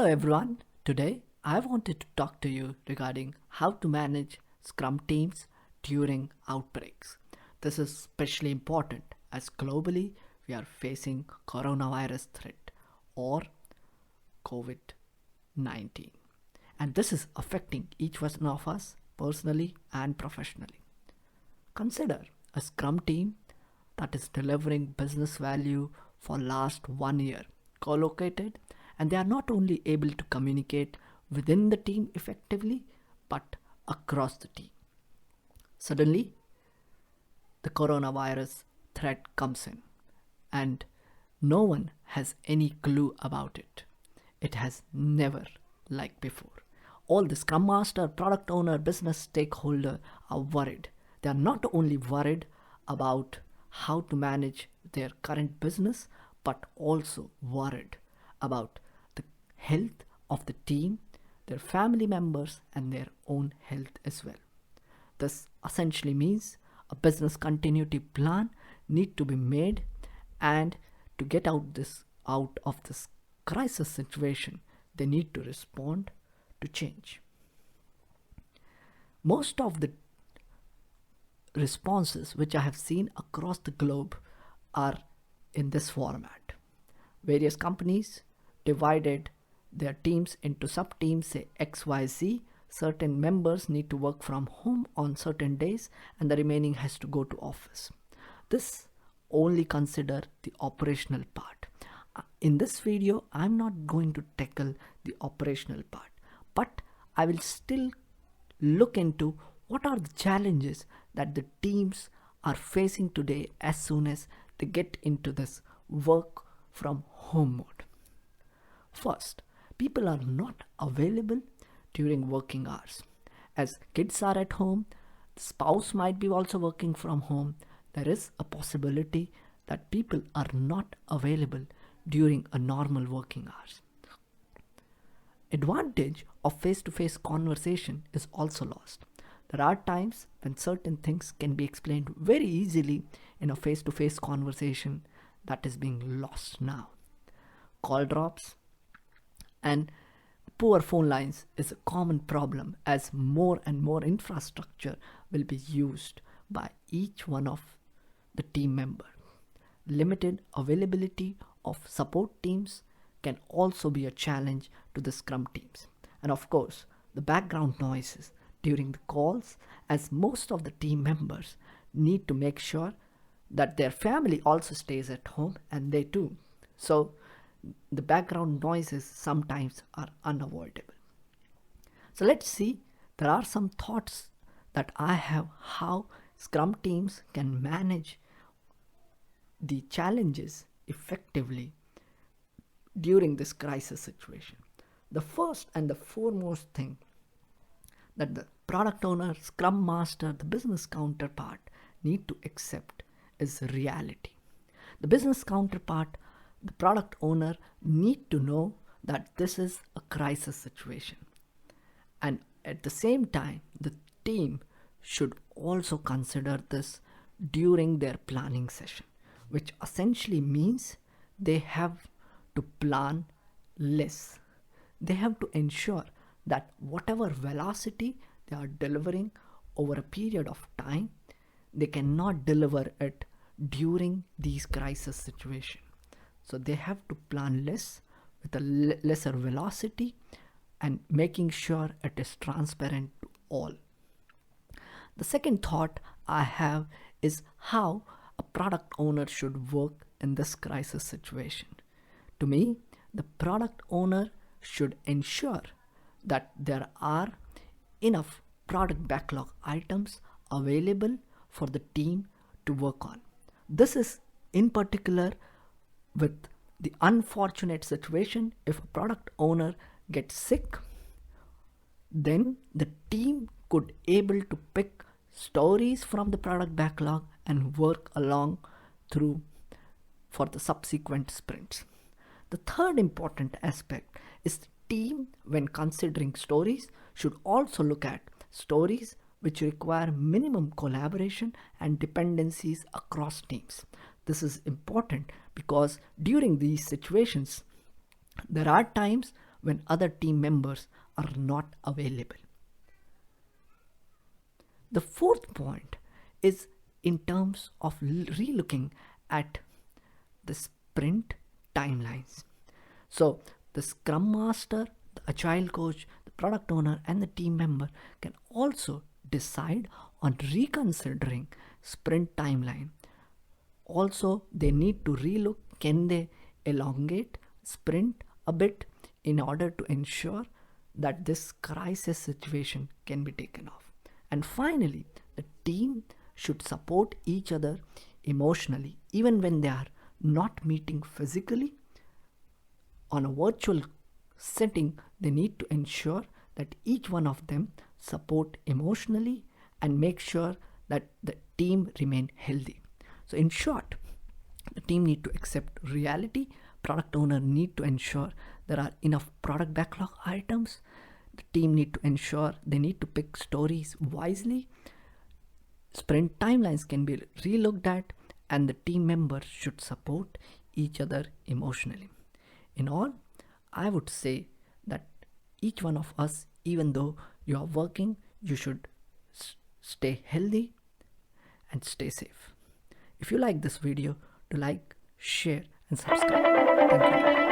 everyone. Today I wanted to talk to you regarding how to manage Scrum teams during outbreaks. This is especially important as globally we are facing coronavirus threat or Covid-19, and this is affecting each one of us personally and professionally. Consider a Scrum team that is delivering business value for last 1 year, co-located, and they are not only able to communicate within the team effectively but across the team. Suddenly, the coronavirus threat comes in and no one has any clue about it. It has never like before. All the Scrum Master, product owner, business stakeholder are worried. They are not only worried about how to manage their current business, but also worried about the health of the team, their family members, and their own health as well. This essentially means a business continuity plan need to be made, and to get out of this crisis situation, they need to respond to change. Most of the responses which I have seen across the globe are in this format. Various companies divided their teams into sub-teams, say XYZ. Certain members need to work from home on certain days and the remaining has to go to office. This only consider the operational part. In this video, I'm not going to tackle the operational part, but I will still look into what are the challenges that the teams are facing today as soon as they get into this work from home mode. First, people are not available during working hours. As kids are at home, the spouse might be also working from home. There is a possibility that people are not available during a normal working hours. Advantage of face-to-face conversation is also lost. There are times when certain things can be explained very easily in a face-to-face conversation that is being lost now. Call drops and poor phone lines is a common problem as more and more infrastructure will be used by each one of the team member. Limited availability of support teams can also be a challenge to the Scrum teams. And of course, the background noises during the calls, as most of the team members need to make sure that their family also stays at home and they too. So the background noises sometimes are unavoidable. So let's see, there are some thoughts that I have how Scrum teams can manage the challenges effectively during this crisis situation. The first and the foremost thing that the product owner, Scrum Master, the business counterpart need to accept is reality. The business counterpart, the product owner need to know that this is a crisis situation. And at the same time, the team should also consider this during their planning session, which essentially means they have to plan less. They have to ensure that whatever velocity they are delivering over a period of time, they cannot deliver it during these crisis situations. So they have to plan less with a lesser velocity and making sure it is transparent to all. The second thought I have is how a product owner should work in this crisis situation. To me, the product owner should ensure that there are enough product backlog items available for the team to work on. This is in particular with the unfortunate situation if a product owner gets sick, then the team could able to pick stories from the product backlog and work along through for the subsequent sprints. The third important aspect is the team, when considering stories, should also look at stories which require minimum collaboration and dependencies across teams. This is important because during these situations, there are times when other team members are not available. The fourth point is in terms of relooking at the sprint timelines. So the Scrum Master, the Agile Coach, the Product Owner, and the team member can also decide on reconsidering sprint timeline. Also, they need to relook, can they elongate sprint a bit in order to ensure that this crisis situation can be taken off. And finally, the team should support each other emotionally even when they are not meeting physically. On a virtual setting, they need to ensure that each one of them support emotionally and make sure that the team remain healthy. So in short, the team need to accept reality. Product owner need to ensure there are enough product backlog items. The team need to ensure they need to pick stories wisely. Sprint timelines can be relooked at, and the team members should support each other emotionally. In all, I would say that each one of us, even though you are working, you should stay healthy and stay safe. If you like this video, do like, share and subscribe. Thank you.